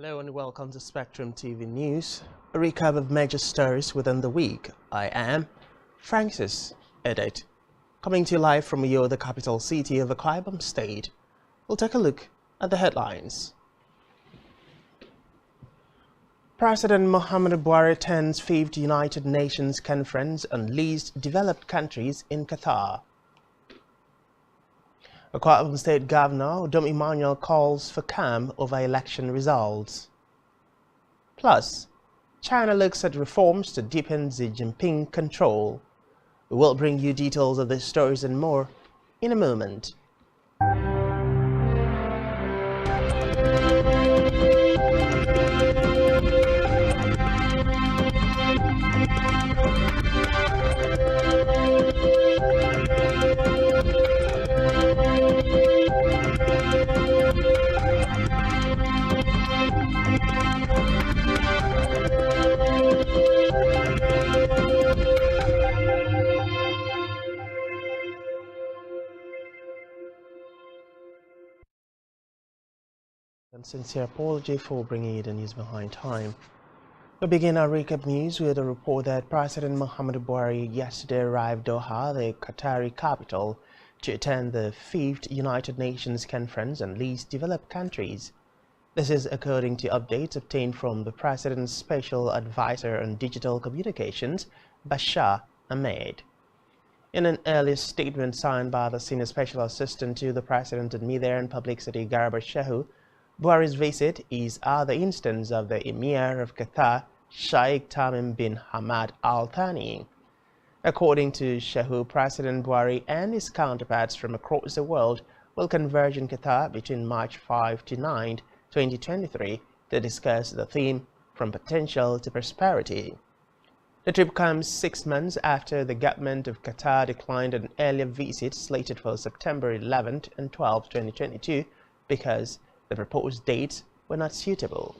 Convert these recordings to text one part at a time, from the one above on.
Hello and welcome to Spectrum TV News, a recap of major stories within the week. I am Francis Edit, coming to you live from Uyo, the capital city of Akwa Ibom State. We'll take a look at the headlines. President Muhammadu Buhari attends 5th United Nations Conference on Least Developed Countries in Qatar. Akwa Ibom State Governor Dom Emmanuel calls for calm over election results. Plus, China looks at reforms to deepen Xi Jinping control. We will bring you details of these stories and more in a moment. And sincere apology for bringing you the news behind time. We begin our recap news with a report that President Muhammadu Buhari yesterday arrived Doha, the Qatari capital, to attend the 5th United Nations Conference on Least Developed Countries. This is according to updates obtained from the President's Special Advisor on Digital Communications, Bashar Ahmed. In an earlier statement signed by the Senior Special Assistant to the President in Media and Publicity, Garba Shehu, Buhari's visit is the instance of the Emir of Qatar, Sheikh Tamim bin Hamad Al Thani. According to Shehu, President Buhari and his counterparts from across the world will converge in Qatar between March 5 to 9, 2023 to discuss the theme From Potential to Prosperity. The trip comes 6 months after the government of Qatar declined an earlier visit slated for September 11 and 12, 2022 because the proposed dates were not suitable.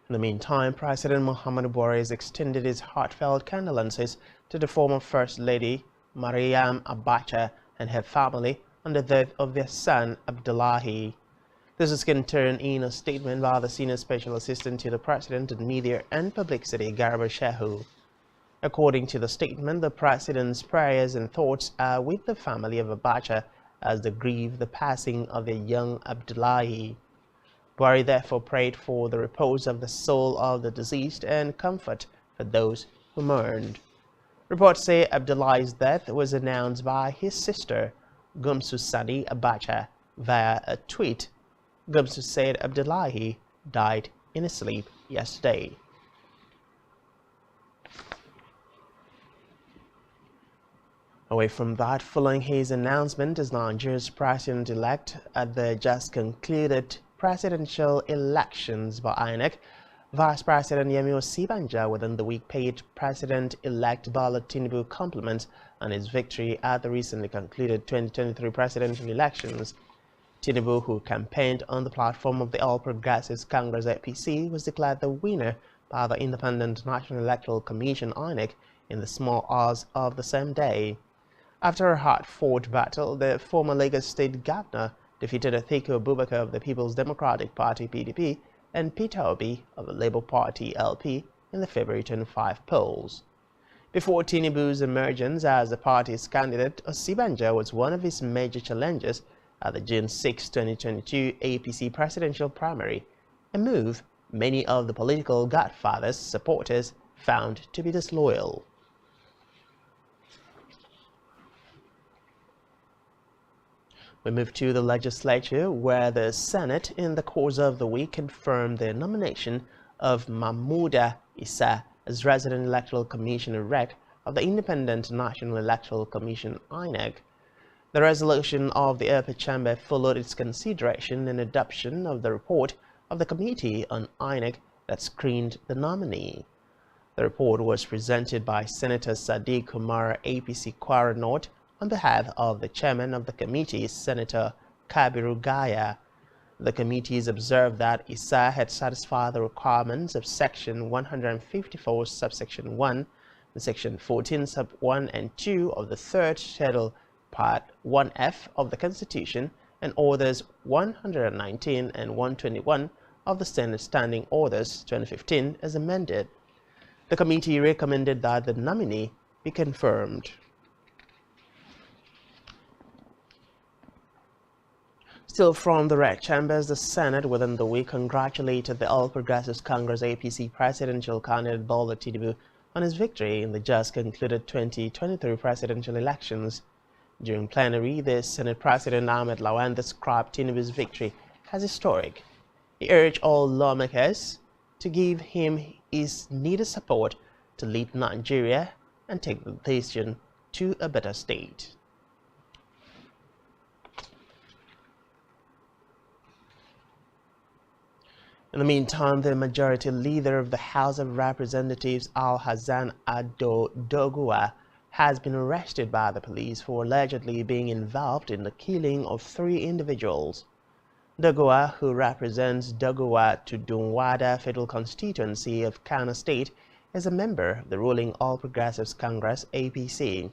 In the meantime, President Muhammadu Buhari has extended his heartfelt condolences to the former First Lady, Mariam Abacha, and her family on the death of their son, Abdullahi. This is contained in a statement by the Senior Special Assistant to the President in Media and Publicity, Garba Shehu. According to the statement, the President's prayers and thoughts are with the family of Abacha as they grieve the passing of their young Abdullahi. Buhari therefore prayed for the repose of the soul of the deceased and comfort for those who mourned. Reports say Abdullahi's death was announced by his sister, Gumsu Sani Abacha, via a tweet. Gumsu said Abdullahi died in his sleep yesterday. Away from that, following his announcement as Nigeria's president-elect at the just concluded presidential elections by INEC, Vice President Yemi Osinbajo within the week paid President-elect Bola Tinubu compliments on his victory at the recently concluded 2023 presidential elections. Tinubu, who campaigned on the platform of the All Progressives Congress APC, was declared the winner by the Independent National Electoral Commission INEC in the small hours of the same day. After a hard-fought battle, the former Lagos State Governor defeated Atiku Abubakar of the People's Democratic Party (PDP) and Peter Obi of the Labour Party (LP) in the February 25 polls. Before Tinubu's emergence as the party's candidate, Osinbajo was one of his major challengers at the June 6, 2022 APC presidential primary, a move many of the political godfather's supporters found to be disloyal. We move to the legislature, where the Senate in the course of the week confirmed the nomination of Mahmouda Issa as Resident Electoral Commissioner Rec of the Independent National Electoral Commission (INEC). The resolution of the upper chamber followed its consideration and adoption of the report of the committee on INEC that screened the nominee. The report was presented by Senator Sadiq Umar, APC Kwara North, on behalf of the chairman of the committee, Senator Kabiru Gaya. The committees observed that Issa had satisfied the requirements of Section 154, subsection 1, and Section 14, sub 1 and 2 of the 3rd Schedule Part 1F of the Constitution and Orders 119 and 121 of the Senate Standing Orders 2015 as amended. The committee recommended that the nominee be confirmed. Still from the red chambers, the Senate within the week congratulated the All Progressives Congress APC presidential candidate Bola Tinubu on his victory in the just concluded 2023 presidential elections. During plenary, the Senate President Ahmed Lawan described Tinubu's victory as historic. He urged all lawmakers to give him his needed support to lead Nigeria and take the nation to a better state. In the meantime, the majority leader of the House of Representatives, Al-Hassan Doguwa, has been arrested by the police for allegedly being involved in the killing of 3 individuals. Doguwa, who represents Doguwa to Dunwada Federal Constituency of Kano State, is a member of the ruling All Progressives Congress APC.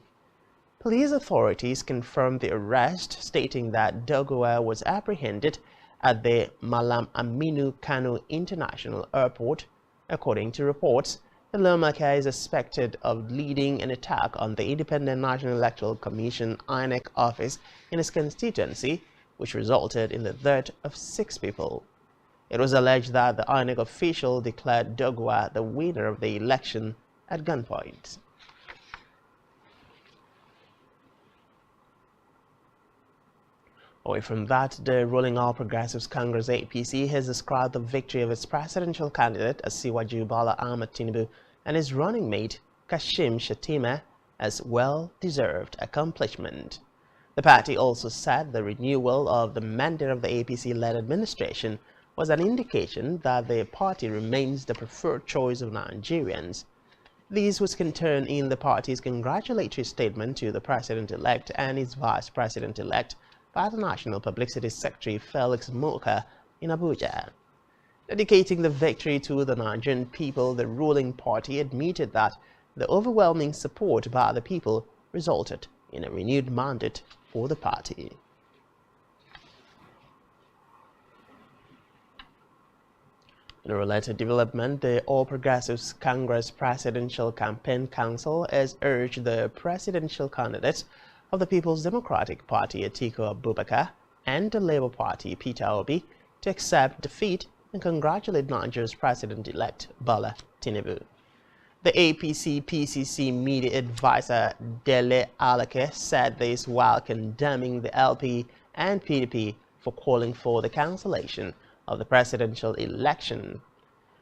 Police authorities confirmed the arrest, stating that Doguwa was apprehended at the Malam Aminu Kano International Airport. According to reports, the lawmaker is suspected of leading an attack on the Independent National Electoral Commission INEC office in his constituency, which resulted in the death of 6 people. It was alleged that the INEC official declared Doguwa the winner of the election at gunpoint. Away from that, the ruling All Progressives Congress APC has described the victory of its presidential candidate Asiwaju Bola Ahmed Tinubu and his running mate Kashim Shettima as well-deserved accomplishment. The party also said the renewal of the mandate of the APC-led administration was an indication that the party remains the preferred choice of Nigerians. This was contained in the party's congratulatory statement to the president-elect and his vice president-elect by the National Publicity Secretary Felix Moka in Abuja. Dedicating the victory to the Nigerian people, the ruling party admitted that the overwhelming support by the people resulted in a renewed mandate for the party. In a related development, the All Progressives Congress Presidential Campaign Council has urged the presidential candidates of the People's Democratic Party Atiku Abubakar and the Labour Party Peter Obi to accept defeat and congratulate Nigeria's President-elect Bola Tinubu. The APC-PCC media advisor Dele Alake said this while condemning the LP and PDP for calling for the cancellation of the presidential election.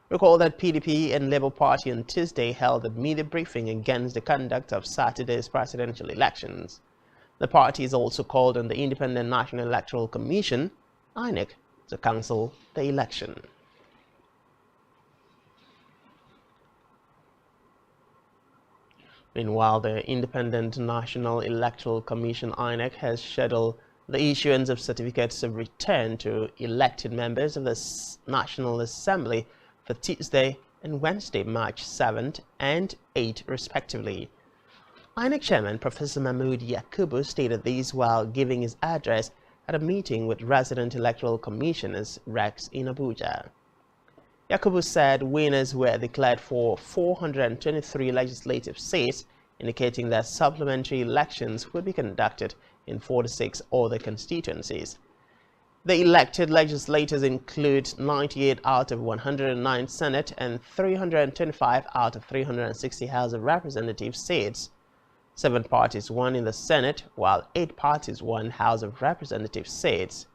Recall that PDP and Labour Party on Tuesday held a media briefing against the conduct of Saturday's presidential elections. The parties also called on the Independent National Electoral Commission, INEC, to cancel the election. Meanwhile, the Independent National Electoral Commission, INEC, has scheduled the issuance of certificates of return to elected members of the National Assembly for Tuesday and Wednesday, March 7th and 8th, respectively. INEC Chairman Professor Mahmood Yakubu stated this while giving his address at a meeting with resident electoral commissioners (RECs) in Abuja. Yakubu said winners were declared for 423 legislative seats, indicating that supplementary elections would be conducted in 46 other constituencies. The elected legislators include 98 out of 109 Senate and 325 out of 360 House of Representatives seats. 7 parties won in the Senate, while 8 parties won House of Representatives seats.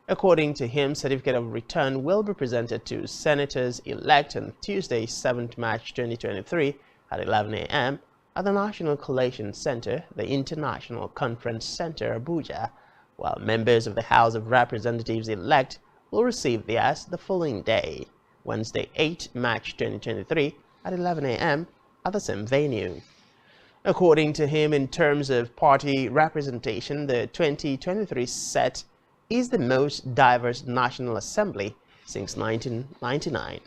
According to him, certificate of return will be presented to senators-elect on Tuesday, 7th March 2023 at 11 a.m. at the National Collation Center, the International Conference Center, Abuja, while members of the House of Representatives-elect will receive theirs the following day, Wednesday, 8th March 2023 at 11 a.m. at the same venue. According to him, in terms of party representation, the 2023 set is the most diverse National Assembly since 1999.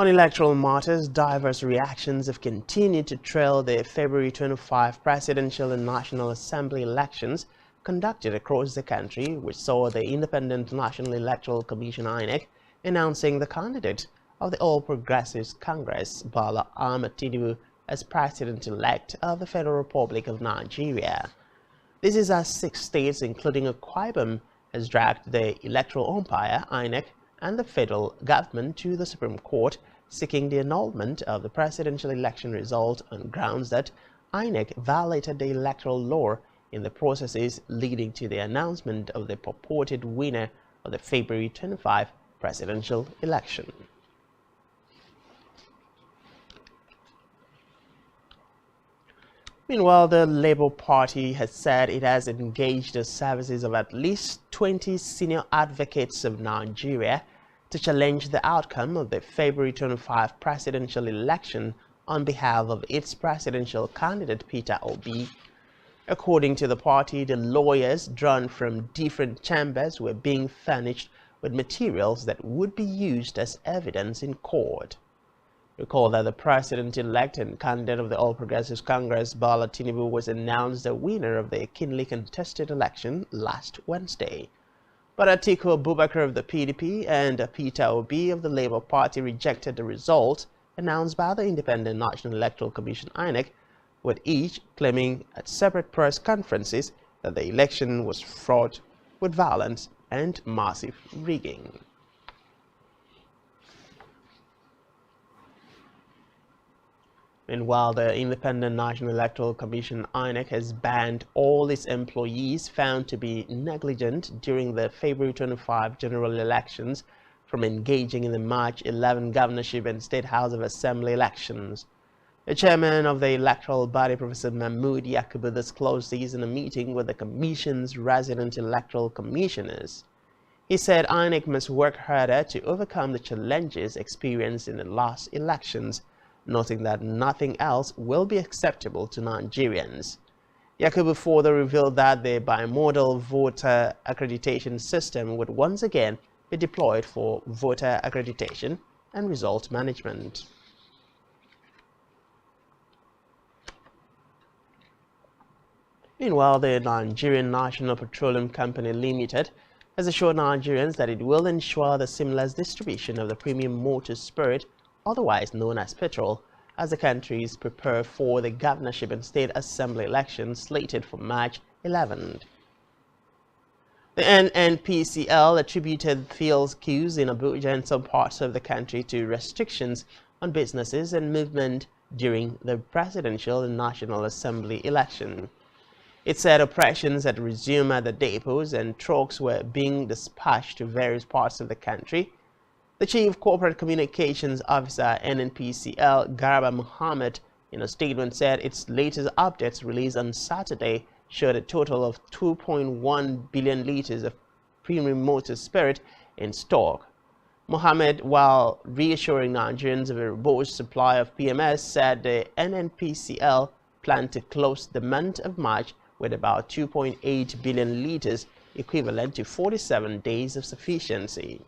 On electoral matters, diverse reactions have continued to trail the February 25 presidential and National Assembly elections conducted across the country, which saw the Independent National Electoral Commission INEC announcing the candidate of the All Progressives Congress, Bola Ahmed Tinubu, as President-elect of the Federal Republic of Nigeria. This is as 6 states, including Akwa Ibom, has dragged the electoral umpire, INEC, and the federal government to the Supreme Court, seeking the annulment of the presidential election result on grounds that INEC violated the electoral law in the processes leading to the announcement of the purported winner of the February 25 presidential election. Meanwhile, the Labour Party has said it has engaged the services of at least 20 senior advocates of Nigeria to challenge the outcome of the February 25 presidential election on behalf of its presidential candidate Peter Obi. According to the party, the lawyers drawn from different chambers were being furnished with materials that would be used as evidence in court. Recall that the president-elect and candidate of the All Progressives Congress, Bola Tinubu, was announced the winner of the keenly contested election last Wednesday. But Atiku Abubakar of the PDP and Peter Obi of the Labour Party rejected the result announced by the Independent National Electoral Commission INEC, with each claiming at separate press conferences that the election was fraught with violence and massive rigging. Meanwhile, the Independent National Electoral Commission INEC has banned all its employees found to be negligent during the February 25 general elections from engaging in the March 11 governorship and State House of Assembly elections. The chairman of the electoral body, Professor Mahmood Yakubu, disclosed these in a meeting with the Commission's resident electoral commissioners. He said INEC must work harder to overcome the challenges experienced in the last elections, noting that nothing else will be acceptable to Nigerians. Yakubu further revealed that the bimodal voter accreditation system would once again be deployed for voter accreditation and result management. Meanwhile, the Nigerian National Petroleum Company Limited has assured Nigerians that it will ensure the seamless distribution of the premium motor spirit, otherwise known as petrol, as the countries prepare for the governorship and state assembly elections slated for March 11. The NNPCL attributed fuel queues in Abuja and some parts of the country to restrictions on businesses and movement during the presidential and National Assembly election. It said operations had resumed at the depots and trucks were being dispatched to various parts of the country. The Chief Corporate Communications Officer, NNPCL, Garba Muhammad, in a statement said its latest updates released on Saturday showed a total of 2.1 billion liters of premium motor spirit in stock. Muhammad, while reassuring Nigerians of a robust supply of PMS, said the NNPCL planned to close the month of March with about 2.8 billion liters, equivalent to 47 days of sufficiency.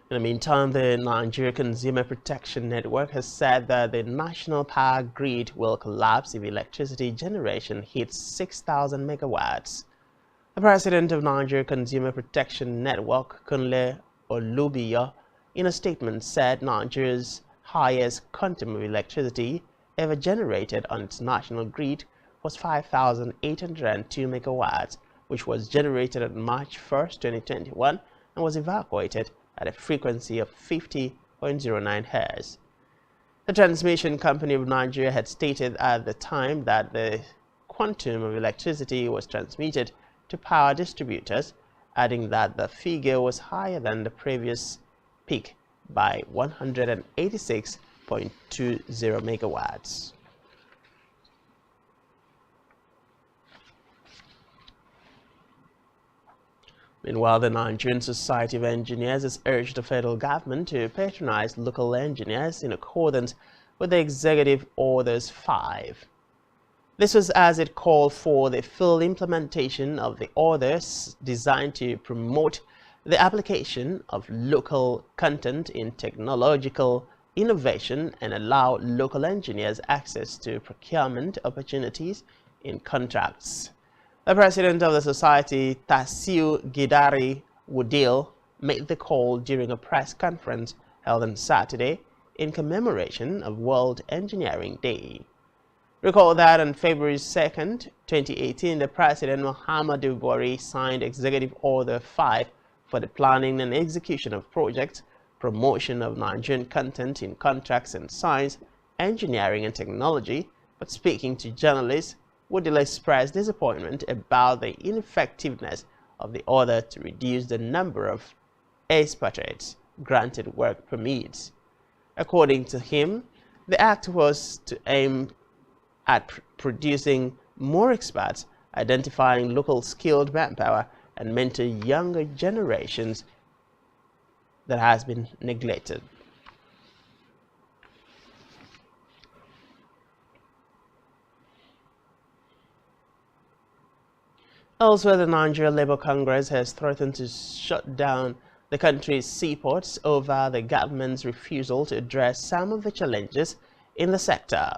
In the meantime, the Nigeria Consumer Protection Network has said that the national power grid will collapse if electricity generation hits 6,000 megawatts. The president of Nigeria Consumer Protection Network, Kunle Olubiyo, in a statement said Nigeria's highest quantum of electricity ever generated on its national grid was 5,802 megawatts, which was generated on March 1, 2021, and was evacuated at a frequency of 50.09 Hz. The Transmission Company of Nigeria had stated at the time that the quantum of electricity was transmitted to power distributors, adding that the figure was higher than the previous peak by 186.20 megawatts. Meanwhile, the Nigerian Society of Engineers has urged the federal government to patronize local engineers in accordance with the Executive Orders 5. This was as it called for the full implementation of the orders designed to promote the application of local content in technological innovation and allow local engineers access to procurement opportunities in contracts. The president of the society, Tasiu Gidari Wudil, made the call during a press conference held on Saturday in commemoration of World Engineering Day. Recall that on February 2nd, 2018, the President Muhammadu Buhari signed Executive Order 5 for the planning and execution of projects, promotion of Nigerian content in contracts in science, engineering and technology. But speaking to journalists, Wudil expressed disappointment about the ineffectiveness of the order to reduce the number of expatriates granted work permits. According to him, the act was to aim at producing more experts, identifying local skilled manpower, and mentor younger generations that has been neglected. Elsewhere, the Nigeria Labour Congress has threatened to shut down the country's seaports over the government's refusal to address some of the challenges in the sector.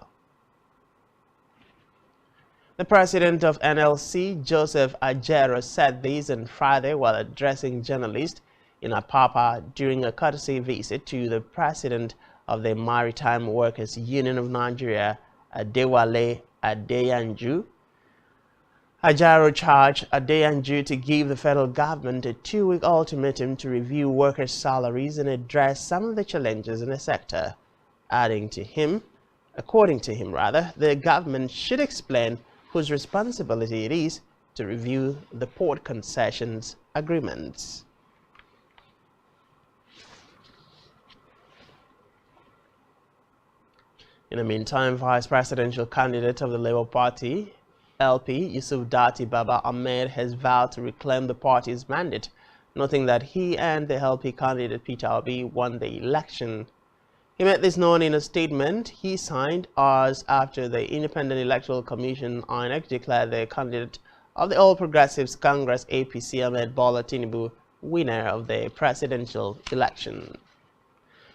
The president of NLC, Joseph Ajero, said this on Friday while addressing journalists in Apapa during a courtesy visit to the president of the Maritime Workers Union of Nigeria, Adewale Adeyanju. Ajero charged Adeyanju to give the federal government a 2-week ultimatum to review workers' salaries and address some of the challenges in the sector, according to him, the government should explain whose responsibility it is to review the port concessions agreements. In the meantime, vice presidential candidate of the Labour Party, LP Yusuf Dati Baba Ahmed, has vowed to reclaim the party's mandate, noting that he and the LP candidate Peter Obi won the election. He made this known in a statement he signed hours after the Independent Electoral Commission INEC declared the candidate of the All Progressives Congress APC Ahmed Bola Tinubu winner of the presidential election.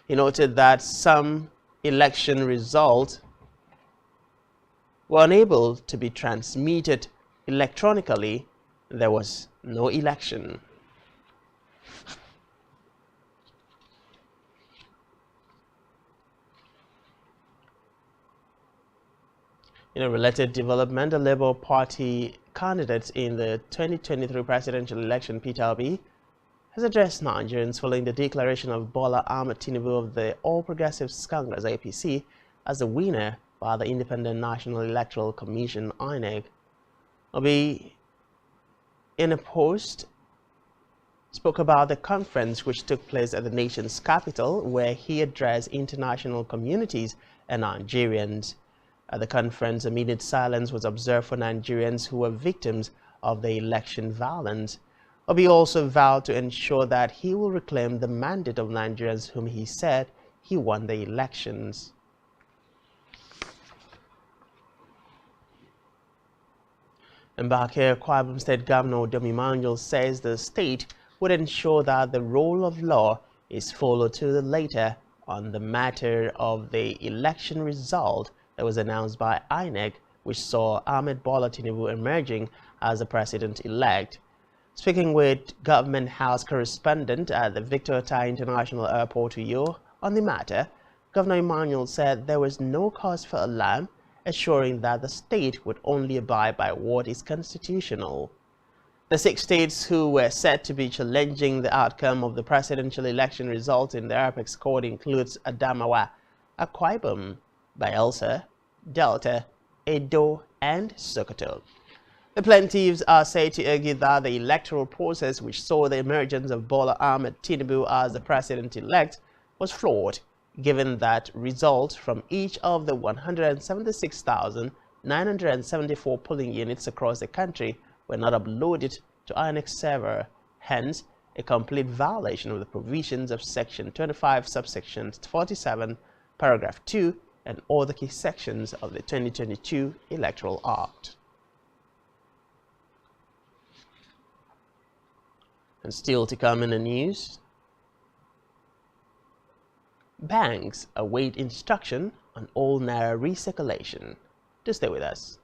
He noted that some election results were unable to be transmitted electronically. There was no election. In a related development, the Labour Party candidate in the 2023 presidential election, Peter Obi, has addressed Nigerians following the declaration of Bola Ahmed Tinubu of the All Progressives Congress APC as the winner by the Independent National Electoral Commission INEC. Obi, in a post, spoke about the conference which took place at the nation's capital, where he addressed international communities and Nigerians. At the conference, a minute silence was observed for Nigerians who were victims of the election violence. Obi also vowed to ensure that he will reclaim the mandate of Nigerians whom he said he won the elections. And back here, Akwa Ibom State Governor Dom Emmanuel says the state would ensure that the rule of law is followed to the letter on the matter of the election result that was announced by INEC, which saw Ahmed Bola Tinubu emerging as the president-elect. Speaking with Government House correspondent at the Victor Tai International Airport, Uyo, on the matter, Governor Emmanuel said there was no cause for alarm, assuring that the state would only abide by what is constitutional. The 6 states who were said to be challenging the outcome of the presidential election result in the apex court includes Adamawa, Akwa Ibom, Bayelsa, Delta, Edo, and Sokoto. The plaintiffs are said to argue that the electoral process which saw the emergence of Bola Ahmed Tinubu as the president-elect was flawed, given that results from each of the 176,974 polling units across the country were not uploaded to INEC server, hence a complete violation of the provisions of Section 25, subsection 47, paragraph 2, and other key sections of the 2022 Electoral Act. And still to come in the news, banks await instruction on all naira recirculation. Do stay with us.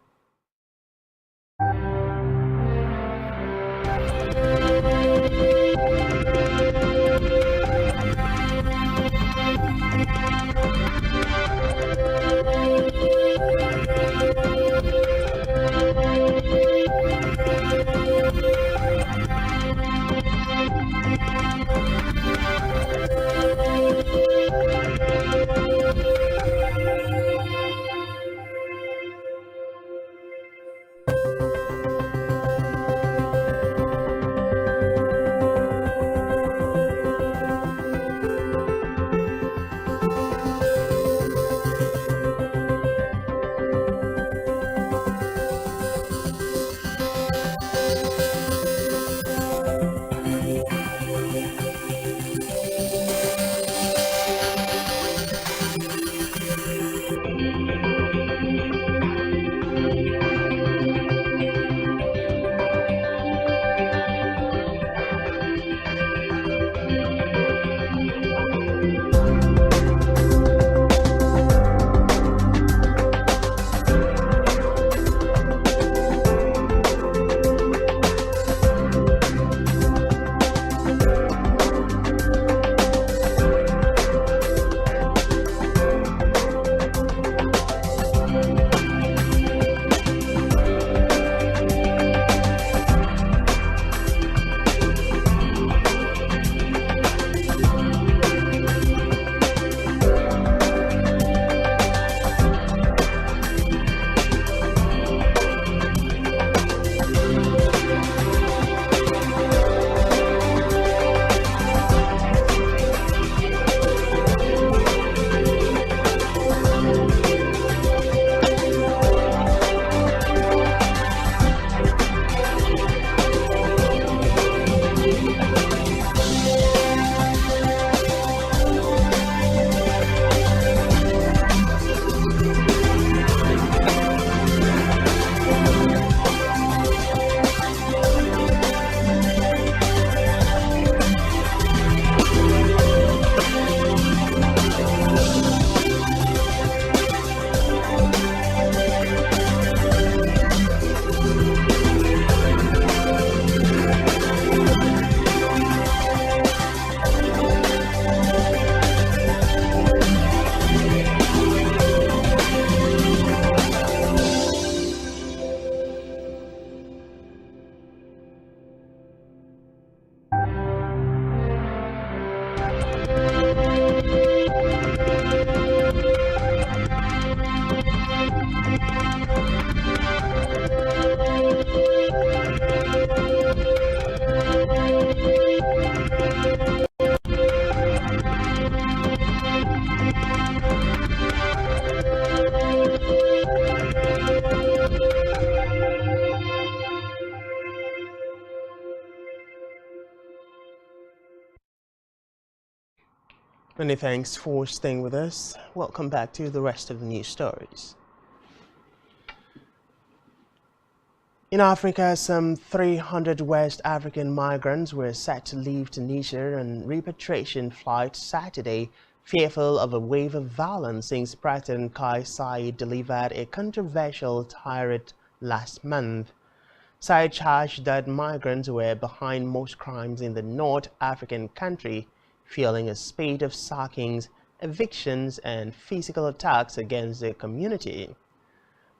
Many thanks for staying with us. Welcome back to the rest of the news stories. In Africa, some 300 West African migrants were set to leave Tunisia on repatriation flight Saturday, fearful of a wave of violence since President Kais Saied delivered a controversial tirade last month. Saied charged that migrants were behind most crimes in the North African country, fueling a spate of sackings, evictions, and physical attacks against the community.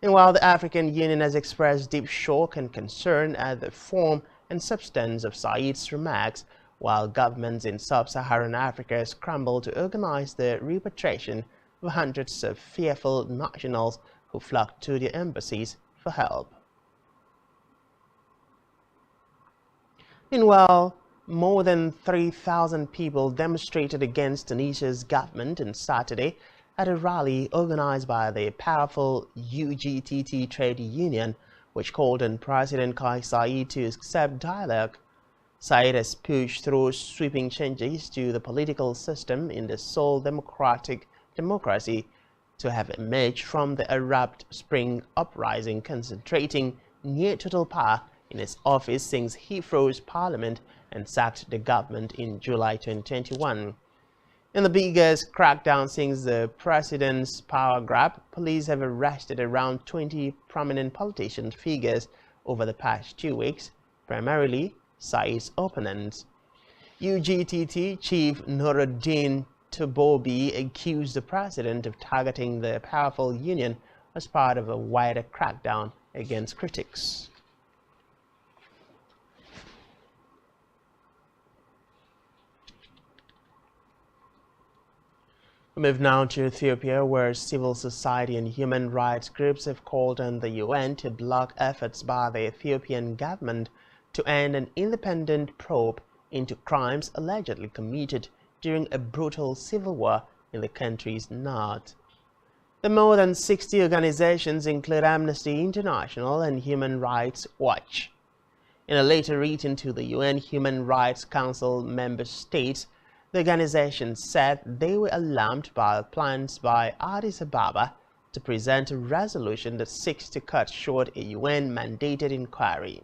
Meanwhile, the African Union has expressed deep shock and concern at the form and substance of Saied's remarks, while governments in sub-Saharan Africa scramble to organize the repatriation of hundreds of fearful nationals who flocked to their embassies for help. Meanwhile, more than 3,000 people demonstrated against Tunisia's government on Saturday at a rally organized by the powerful UGTT trade union, which called on President Kais Saied to accept dialogue. Saied has pushed through sweeping changes to the political system in the sole democracy to have emerged from the Arab Spring uprising, concentrating near total power in his office since he froze parliament and sacked the government in July 2021. In the biggest crackdown since the president's power grab, police have arrested around 20 prominent politician figures over the past 2 weeks, primarily Said's opponents. UGTT chief Nuruddin Tobobi accused the president of targeting the powerful union as part of a wider crackdown against critics. We move now to Ethiopia, where civil society and human rights groups have called on the UN to block efforts by the Ethiopian government to end an independent probe into crimes allegedly committed during a brutal civil war in the country's north. The more than 60 organizations include Amnesty International and Human Rights Watch. In a letter written to the UN Human Rights Council member states, the organization said they were alarmed by plans by Addis Ababa to present a resolution that seeks to cut short a UN-mandated inquiry.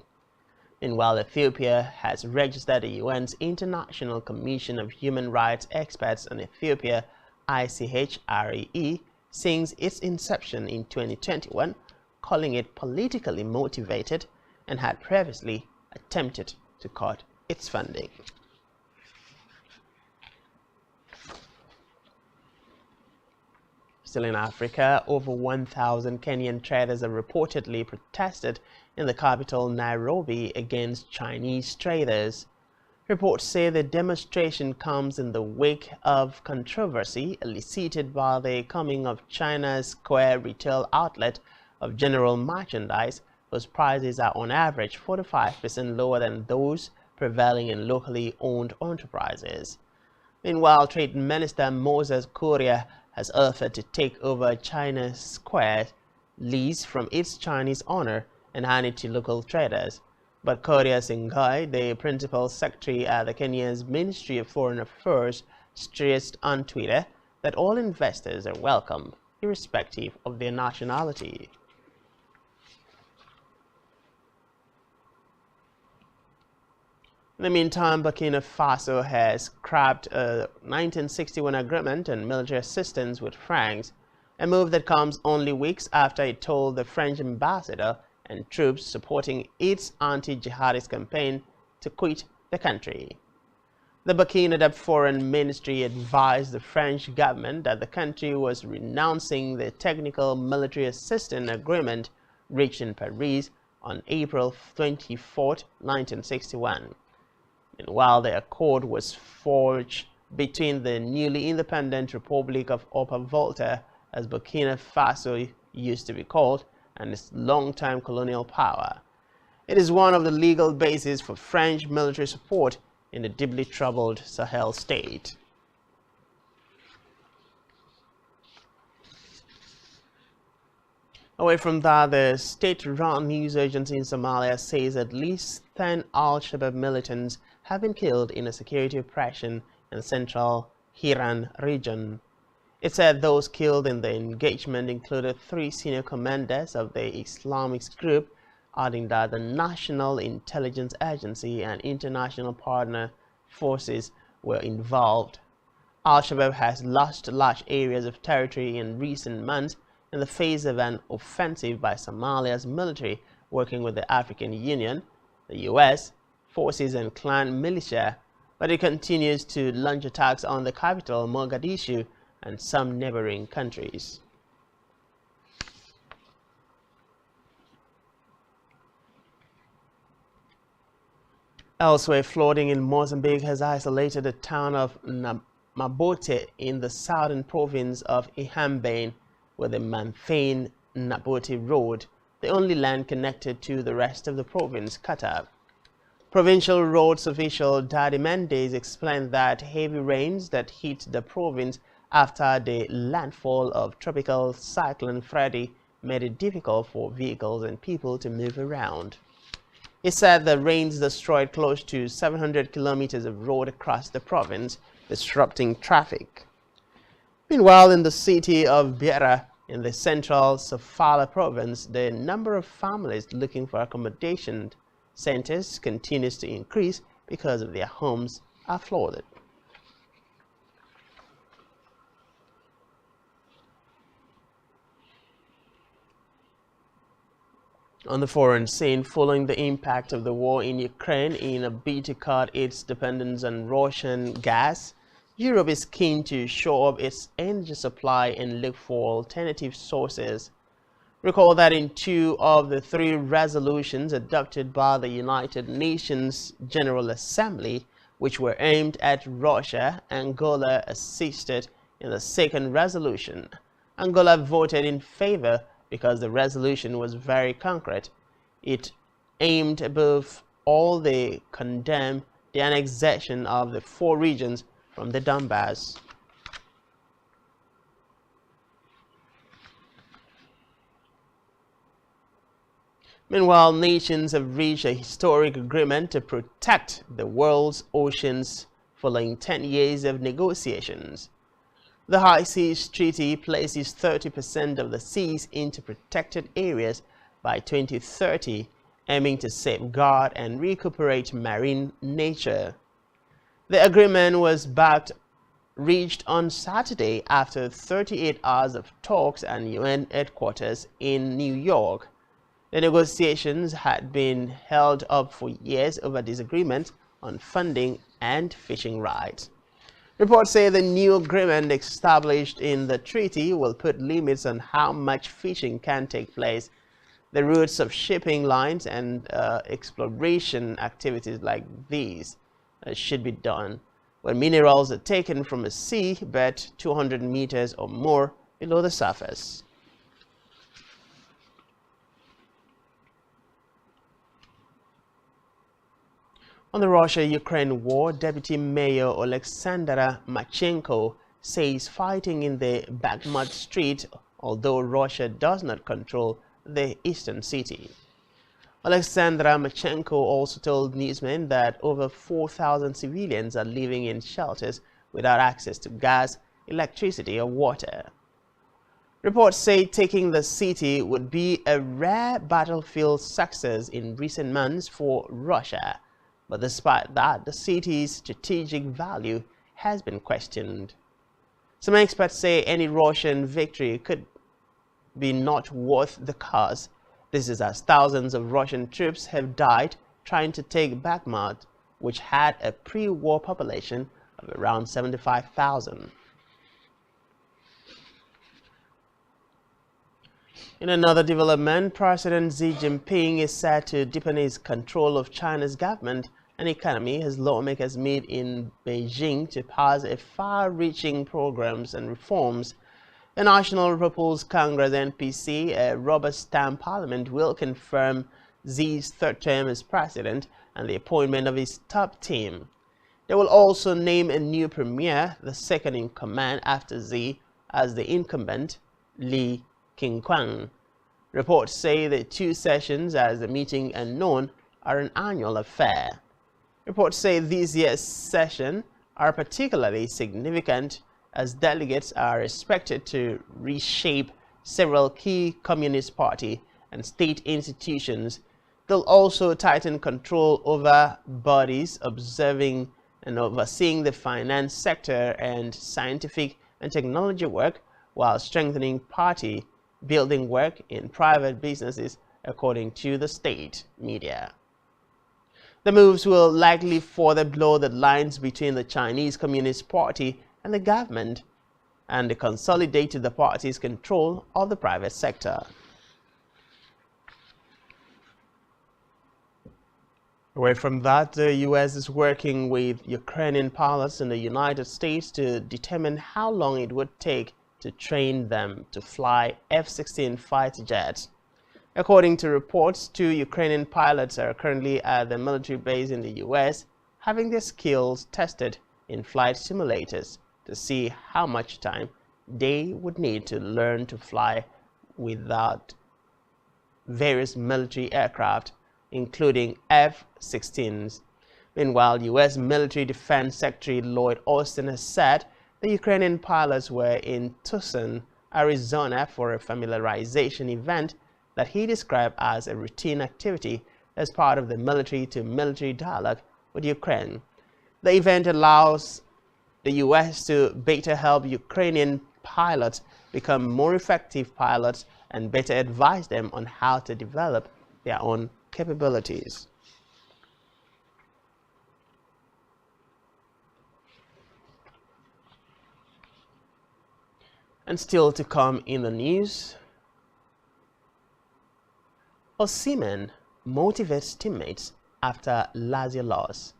Meanwhile, Ethiopia has registered the UN's International Commission of Human Rights Experts on Ethiopia, ICHRE, since its inception in 2021, calling it politically motivated, and had previously attempted to cut its funding. Still in Africa, over 1,000 Kenyan traders have reportedly protested in the capital Nairobi against Chinese traders. Reports say the demonstration comes in the wake of controversy elicited by the coming of China's Square retail outlet of general merchandise, whose prices are on average 45% lower than those prevailing in locally owned enterprises. Meanwhile, Trade Minister Moses Kuria has offered to take over China's Square lease from its Chinese owner and hand it to local traders. But Korea Singhai, the principal secretary at the Kenya's Ministry of Foreign Affairs, stressed on Twitter that all investors are welcome, irrespective of their nationality. In the meantime, Burkina Faso has scrapped a 1961 agreement on military assistance with France, a move that comes only weeks after it told the French ambassador and troops supporting its anti-jihadist campaign to quit the country. The Burkina Foreign Ministry advised the French government that the country was renouncing the technical military assistance agreement reached in Paris on April 24, 1961. Meanwhile, the accord was forged between the newly independent Republic of Upper Volta, as Burkina Faso used to be called, and its long-time colonial power. It is one of the legal bases for French military support in the deeply troubled Sahel state. Away from that, the state-run news agency in Somalia says at least 10 Al-Shabaab militants have been killed in a security operation in the central Hiran region. It said those killed in the engagement included 3 senior commanders of the Islamist group, adding that the National Intelligence Agency and international partner forces were involved. Al-Shabaab has lost large areas of territory in recent months in the face of an offensive by Somalia's military working with the African Union, the US, forces and clan militia, but it continues to launch attacks on the capital, Mogadishu, and some neighboring countries. Elsewhere, flooding in Mozambique has isolated the town of Mabote in the southern province of Ihambane, with the Manfane-Nabote Road, the only land connected to the rest of the province, cut up. Provincial roads official Daddy Mendes explained that heavy rains that hit the province after the landfall of tropical cyclone Freddy made it difficult for vehicles and people to move around. He said the rains destroyed close to 700 kilometers of road across the province, disrupting traffic. Meanwhile, in the city of Beira, in the central Sofala province, the number of families looking for accommodation centers continues to increase because of their homes are flooded. On the foreign scene, following the impact of the war in Ukraine in a bid to cut its dependence on Russian gas, Europe is keen to shore up its energy supply and look for alternative sources. Recall that in 2 of the 3 resolutions adopted by the United Nations General Assembly, which were aimed at Russia, Angola assisted in the 2nd resolution. Angola voted in favor because the resolution was very concrete. It aimed above all to condemn the annexation of the 4 regions from the Donbass. Meanwhile, nations have reached a historic agreement to protect the world's oceans following 10 years of negotiations. The High Seas Treaty places 30% of the seas into protected areas by 2030, aiming to safeguard and recuperate marine nature. The agreement was reached on Saturday after 38 hours of talks at UN headquarters in New York. The negotiations had been held up for years over disagreement on funding and fishing rights. Reports say the new agreement established in the treaty will put limits on how much fishing can take place, the routes of shipping lines, and exploration activities like these should be done when minerals are taken from a sea bed 200 meters or more below the surface. On the Russia-Ukraine war, Deputy Mayor Alexandra Marchenko says fighting in the Bakhmut Street, although Russia does not control the eastern city. Alexandra Marchenko also told newsmen that over 4,000 civilians are living in shelters without access to gas, electricity, or water. Reports say taking the city would be a rare battlefield success in recent months for Russia. But despite that, the city's strategic value has been questioned. Some experts say any Russian victory could be not worth the cost. This is as thousands of Russian troops have died trying to take Bakhmut, which had a pre-war population of around 75,000. In another development, President Xi Jinping is set to deepen his control of China's government and economy as lawmakers meet in Beijing to pass a far-reaching programs and reforms. The National People's Congress (NPC), a rubber-stamp parliament, will confirm Xi's 3rd term as president and the appointment of his top team. They will also name a new premier, the 2nd in command after Xi, as the incumbent, Li Keqiang. Reports say the 2 sessions, as the meeting are known, are an annual affair. Reports say this year's session are particularly significant as delegates are expected to reshape several key Communist Party and state institutions. They'll also tighten control over bodies observing and overseeing the finance sector and scientific and technology work, while strengthening party building work in private businesses, according to the state media. The moves will likely further blur the lines between the Chinese Communist Party and the government and consolidate the party's control of the private sector. Away from that, the U.S. is working with Ukrainian pilots in the United States to determine how long it would take to train them to fly F-16 fighter jets. According to reports, 2 Ukrainian pilots are currently at the military base in the U.S., having their skills tested in flight simulators to see how much time they would need to learn to fly without various military aircraft, including F-16s. Meanwhile, U.S. Military Defense Secretary Lloyd Austin has said The Ukrainian pilots were in Tucson, Arizona for a familiarization event that he described as a routine activity as part of the military-to-military dialogue with Ukraine. The event allows the U.S. to better help Ukrainian pilots become more effective pilots and better advise them on how to develop their own capabilities. And still to come in the news, Osimhen motivates teammates after Lazio loss.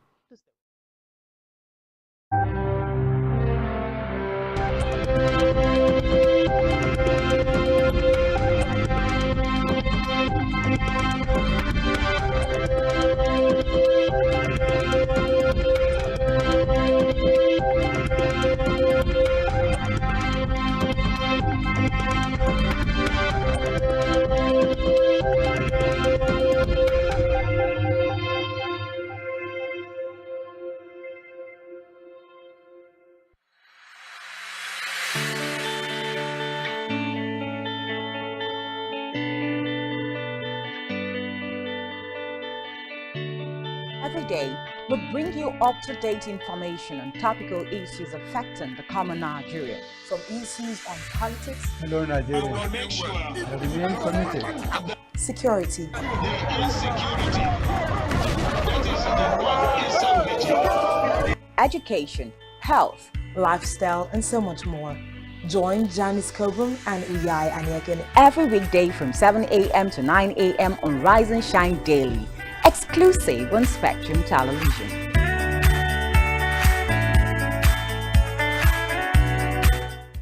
Every day, we bring you up-to-date information on topical issues affecting the common Nigerian. From issues on politics, hello Nigerians, I remain committed. Security, Education, health, lifestyle, and so much more. Join Janice Kobum and Uyai Anyeken every weekday from 7 a.m. to 9 a.m. on Rise and Shine Daily, exclusive on Spectrum Television.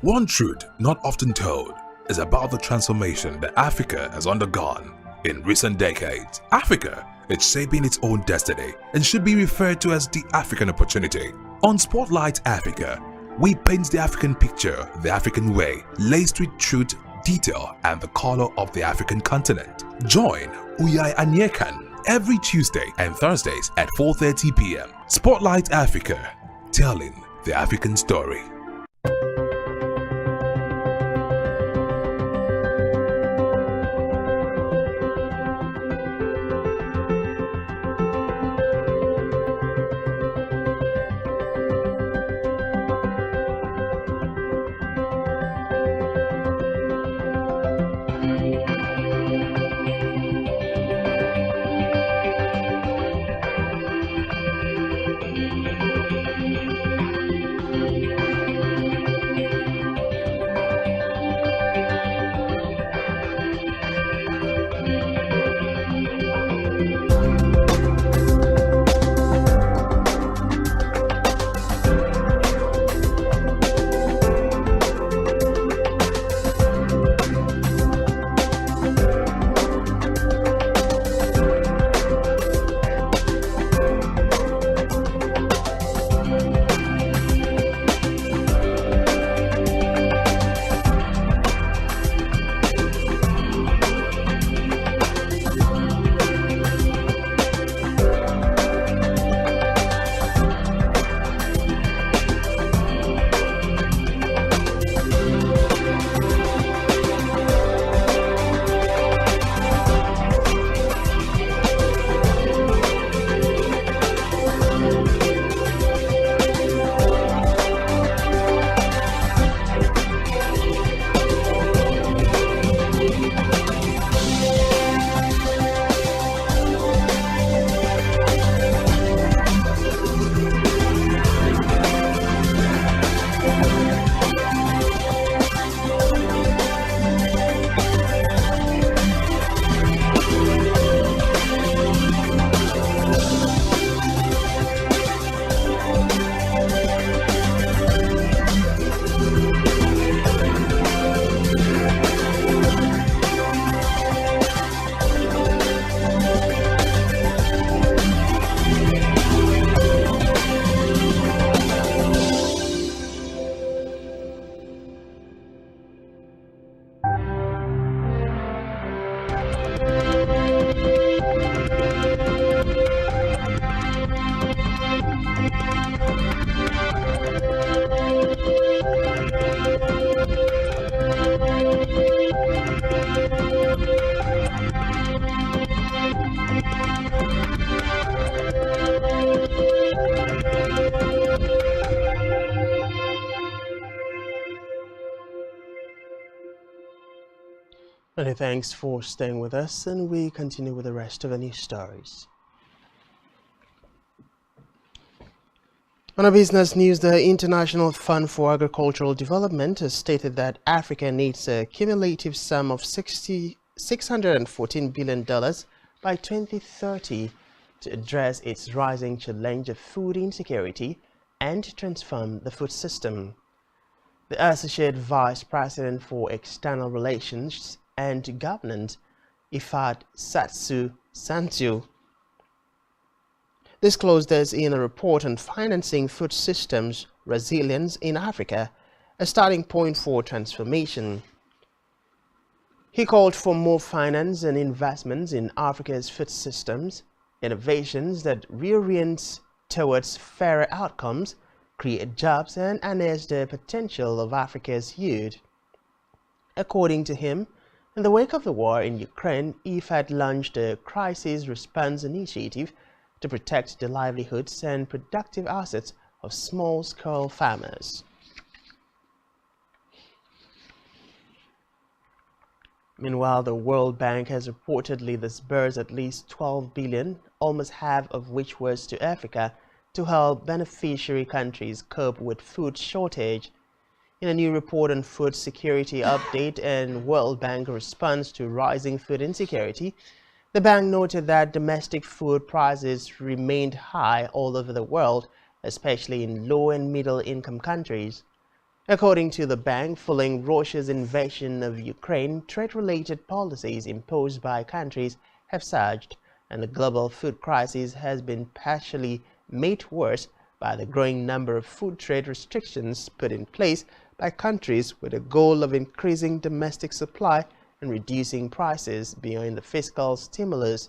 One truth not often told is about the transformation that Africa has undergone in recent decades. Africa is shaping its own destiny and should be referred to as the African opportunity. On Spotlight Africa, we paint the African picture the African way, laced with truth, detail, and the color of the African continent. Join Uyai Anyeken every Tuesday and Thursdays at 4:30 p.m. Spotlight Africa, telling the African story. Many thanks for staying with us, and we continue with the rest of the news stories. On a business news, the International Fund for Agricultural Development has stated that Africa needs a cumulative sum of $614 billion by 2030 to address its rising challenge of food insecurity and transform the food system. The Associate Vice President for External Relations and Governance, Ifat Santu, disclosed this in a report on financing food systems resilience in Africa, a starting point for transformation. He called for more finance and investments in Africa's food systems, innovations that reorient towards fairer outcomes, create jobs, and harness the potential of Africa's youth. According to him, in the wake of the war in Ukraine, IFAD launched a crisis response initiative to protect the livelihoods and productive assets of small-scale farmers. Meanwhile, the World Bank has reportedly disbursed at least $12 billion, almost half of which was to Africa, to help beneficiary countries cope with food shortage. In a new report on food security update and World Bank response to rising food insecurity, the bank noted that domestic food prices remained high all over the world, especially in low and middle-income countries. According to the bank, following Russia's invasion of Ukraine, trade-related policies imposed by countries have surged, and the global food crisis has been partially made worse by the growing number of food trade restrictions put in place by countries with a goal of increasing domestic supply and reducing prices beyond the fiscal stimulus.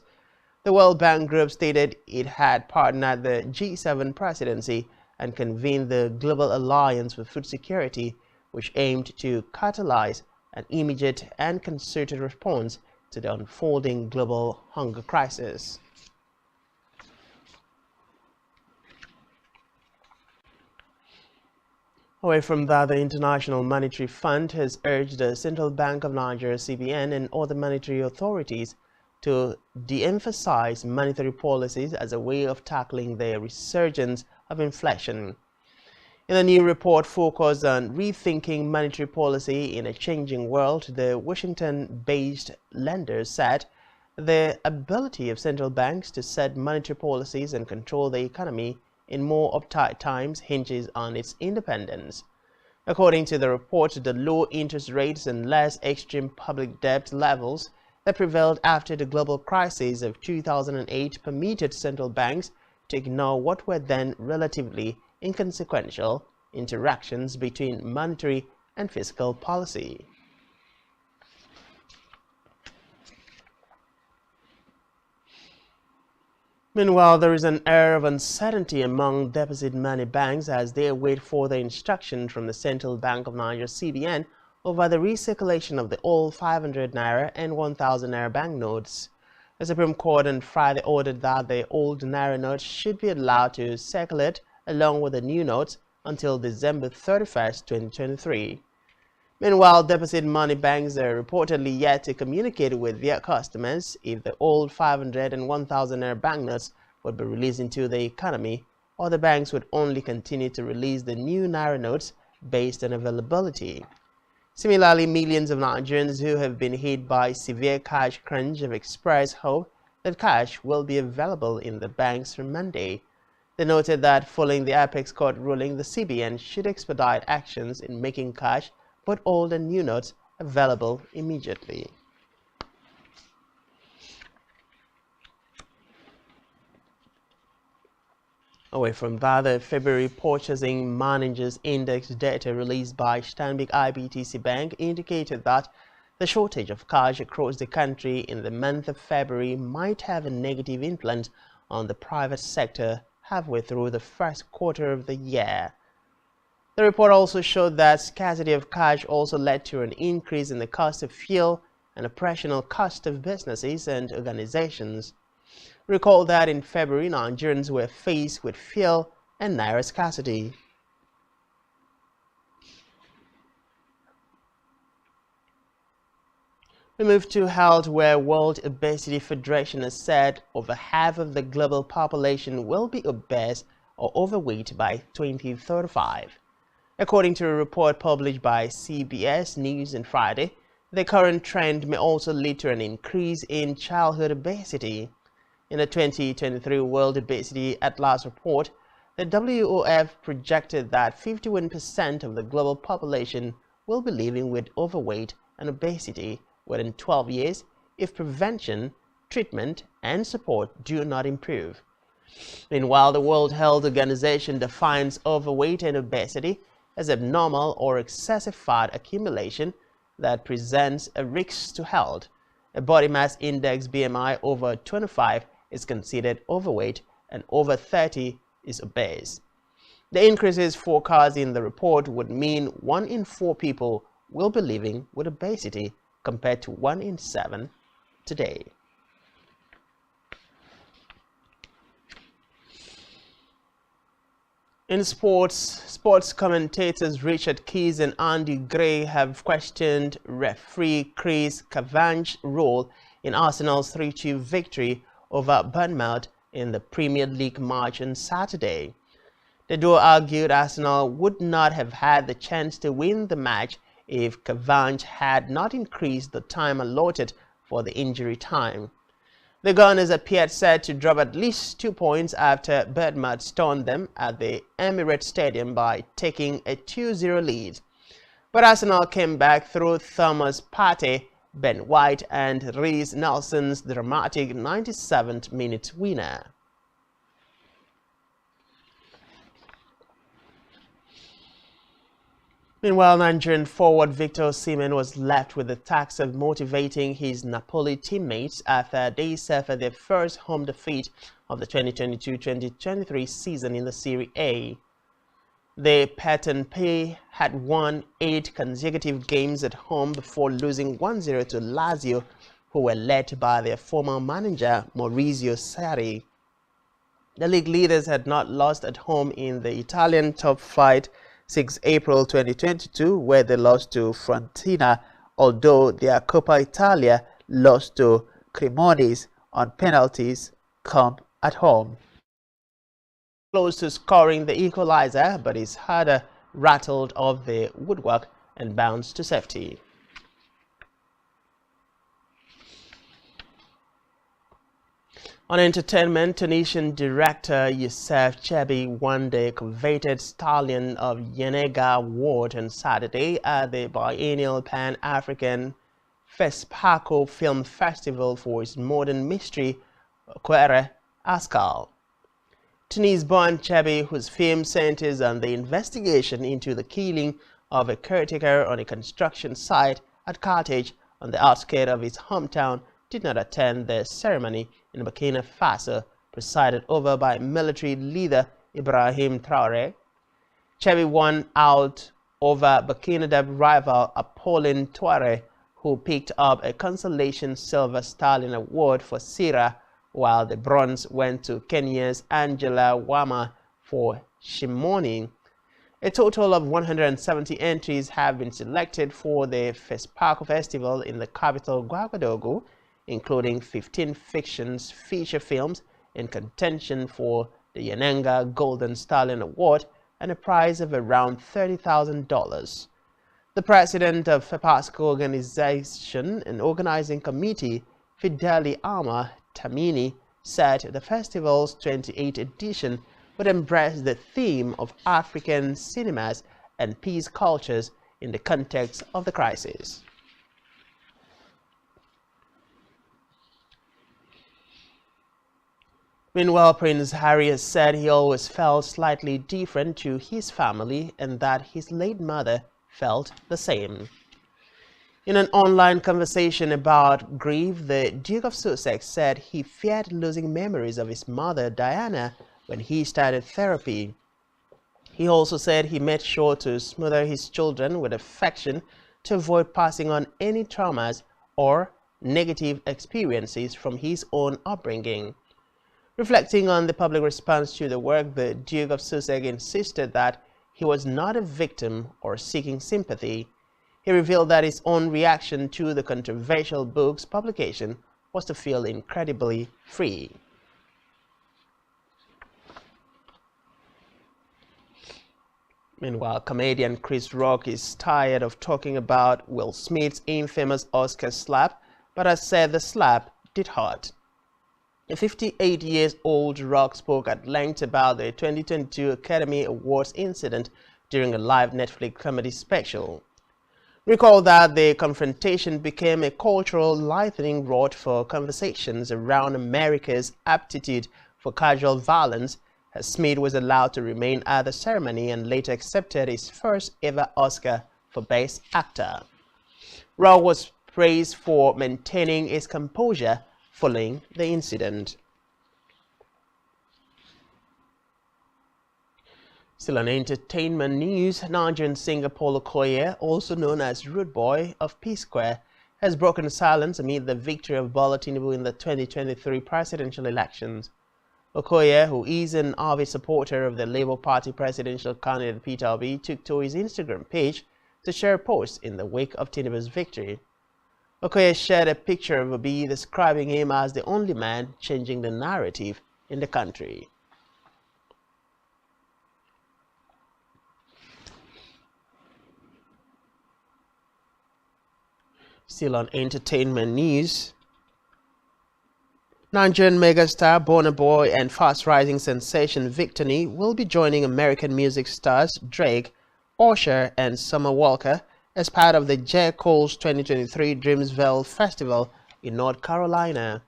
The World Bank Group stated it had partnered the G7 presidency and convened the Global Alliance for Food Security, which aimed to catalyze an immediate and concerted response to the unfolding global hunger crisis. Away from that, the International Monetary Fund has urged the Central Bank of Nigeria (CBN) and other monetary authorities to de-emphasize monetary policies as a way of tackling the resurgence of inflation. In a new report focused on rethinking monetary policy in a changing world, the Washington-based lenders said the ability of central banks to set monetary policies and control the economy in more uptight times hinges on its independence. According to the report, the low interest rates and less extreme public debt levels that prevailed after the global crisis of 2008 permitted central banks to ignore what were then relatively inconsequential interactions between monetary and fiscal policy. Meanwhile, there is an air of uncertainty among deposit money banks as they wait for the instruction from the Central Bank of Nigeria (CBN) over the recirculation of the old 500 naira and 1000 naira banknotes. The Supreme Court on Friday ordered that the old naira notes should be allowed to circulate along with the new notes until December 31st, 2023. Meanwhile, deposit money banks are reportedly yet to communicate with their customers if the old 500 and 1000 naira banknotes would be released into the economy, or the banks would only continue to release the new naira notes based on availability. Similarly, millions of Nigerians who have been hit by severe cash crunch have expressed hope that cash will be available in the banks from Monday. They noted that following the Apex Court ruling, the CBN should expedite actions in making cash, both old and new notes, available immediately. Away from that, the February Purchasing Managers Index data released by Stanbic IBTC Bank indicated that the shortage of cash across the country in the month of February might have a negative influence on the private sector halfway through the first quarter of the year. The report also showed that scarcity of cash also led to an increase in the cost of fuel and operational cost of businesses and organizations. Recall that in February, Nigerians were faced with fuel and naira scarcity. We move to health, where World Obesity Federation has said over half of the global population will be obese or overweight by 2035. According to a report published by CBS News on Friday, the current trend may also lead to an increase in childhood obesity. In the 2023 World Obesity Atlas report, the WOF projected that 51% of the global population will be living with overweight and obesity within 12 years if prevention, treatment, and support do not improve. Meanwhile, the World Health Organization defines overweight and obesity as abnormal or excessive fat accumulation that presents a risk to health. A body mass index BMI over 25 is considered overweight, and over 30 is obese. The increases forecast in the report would mean 1 in 4 people will be living with obesity, compared to 1 in 7 today. In sports commentators Richard Keys and Andy Gray have questioned referee Chris Kavanaugh's role in Arsenal's 3-2 victory over Bournemouth in the Premier League match on Saturday. The duo argued Arsenal would not have had the chance to win the match if Kavanagh had not increased the time allotted for the injury time. The Gunners appeared set to drop at least 2 points after Bournemouth stunned them at the Emirates Stadium by taking a 2-0 lead. But Arsenal came back through Thomas Partey, Ben White, and Reece Nelson's dramatic 97th minute winner. Meanwhile, Nigerian forward Victor Osimhen was left with the task of motivating his Napoli teammates after they suffered their first home defeat of the 2022-2023 season in the Serie A. The Patenpe had won 8 consecutive games at home before losing 1-0 to Lazio, who were led by their former manager Maurizio Sarri. The league leaders had not lost at home in the Italian top flight since April 2022, where they lost to Fiorentina, although their Coppa Italia lost to Cremonese on penalties come at home. Close to scoring the equalizer, but his header rattled off the woodwork and bounced to safety. On entertainment, Tunisian director Youssef Chebbi won the coveted Stallion of Yenega Award on Saturday at the biennial Pan-African FESPACO Film Festival for his modern mystery, Quere Ascal. Tunis-born Chebbi, whose film centers on the investigation into the killing of a caretaker on a construction site at Carthage on the outskirts of his hometown, did not attend the ceremony in Burkina Faso, presided over by military leader Ibrahim Traoré. Chebbi won out over Burkinabe rival Apollin Touare, who picked up a consolation Silver Stallion Award for Sira, while the bronze went to Kenya's Angela Wama for Shimoni. A total of 170 entries have been selected for the FESPACO Festival in the capital Ouagadougou, including 15 fictions feature films in contention for the Yenenga Golden Stallion Award and a prize of around $30,000. The president of FEPASCO organization and organizing committee, Fideli Ama Tamini, said the festival's 28th edition would embrace the theme of African cinemas and peace cultures in the context of the crisis. Meanwhile, Prince Harry has said he always felt slightly different to his family and that his late mother felt the same. In an online conversation about grief, the Duke of Sussex said he feared losing memories of his mother, Diana, when he started therapy. He also said he made sure to smother his children with affection to avoid passing on any traumas or negative experiences from his own upbringing. Reflecting on the public response to the work, the Duke of Sussex insisted that he was not a victim or seeking sympathy. He revealed that his own reaction to the controversial book's publication was to feel incredibly free. Meanwhile, comedian Chris Rock is tired of talking about Will Smith's infamous Oscar slap, but has said the slap did hurt. The 58-year-old Rock spoke at length about the 2022 Academy Awards incident during a live Netflix comedy special. Recall that the confrontation became a cultural lightning rod for conversations around America's aptitude for casual violence, as Smith was allowed to remain at the ceremony and later accepted his first ever Oscar for Best Actor. Rock was praised for maintaining his composure following the incident. Still on entertainment news, Nigerian singer Paul Okoye, also known as Rude Boy of P-Square, has broken silence amid the victory of Bola Tinubu in the 2023 presidential elections. Okoye, who is an avid supporter of the Labour Party presidential candidate Peter Obi, took to his Instagram page to share a post in the wake of Tinubu's victory. Okoye shared a picture of Obi describing him as the only man changing the narrative in the country. Still on entertainment news, Nigerian megastar Burna Boy and fast-rising sensation Victony will be joining American music stars Drake, Usher, and Summer Walker as part of the J. Cole's 2023 Dreamsville Festival in North Carolina.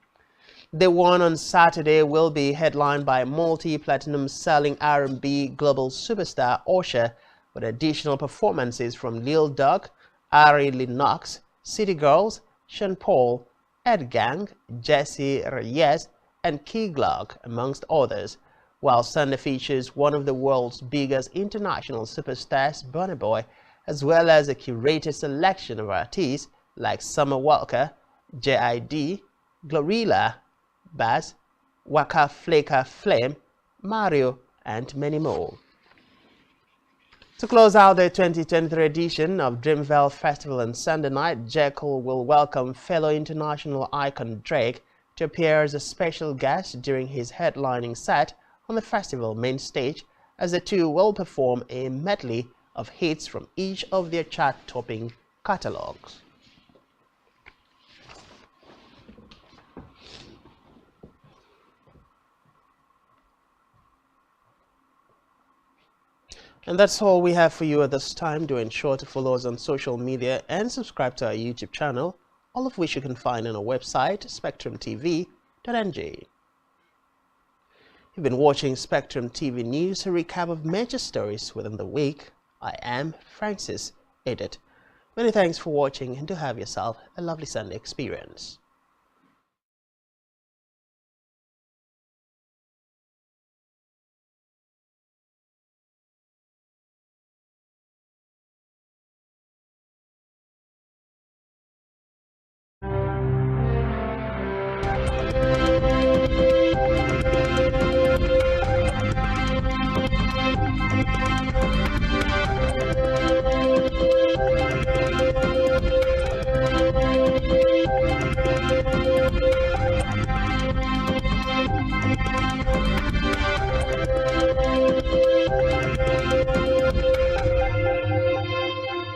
The one on Saturday will be headlined by multi-platinum selling R&B global superstar Usher, with additional performances from Lil Durk, Ari Lennox, City Girls, Sean Paul, Ed Gang, Jesse Reyes, and Key Glock, amongst others, while Sunday features one of the world's biggest international superstars, Burna Boy, as well as a curated selection of artists like Summer Walker, J.I.D., Glorilla, Bass, Waka Flocka Flame, Mario, and many more. To close out the 2023 edition of Dreamville Festival on Sunday night, J. Cole will welcome fellow international icon Drake to appear as a special guest during his headlining set on the festival main stage, as the two will perform a medley of hits from each of their chart-topping catalogs. And that's all we have for you at this time. Do ensure to follow us on social media and subscribe to our YouTube channel, all of which you can find on our website, spectrumtv.ng. You've been watching Spectrum TV News, a recap of major stories within the week. I am Francis Edit. Many thanks for watching, and do have yourself a lovely Sunday experience.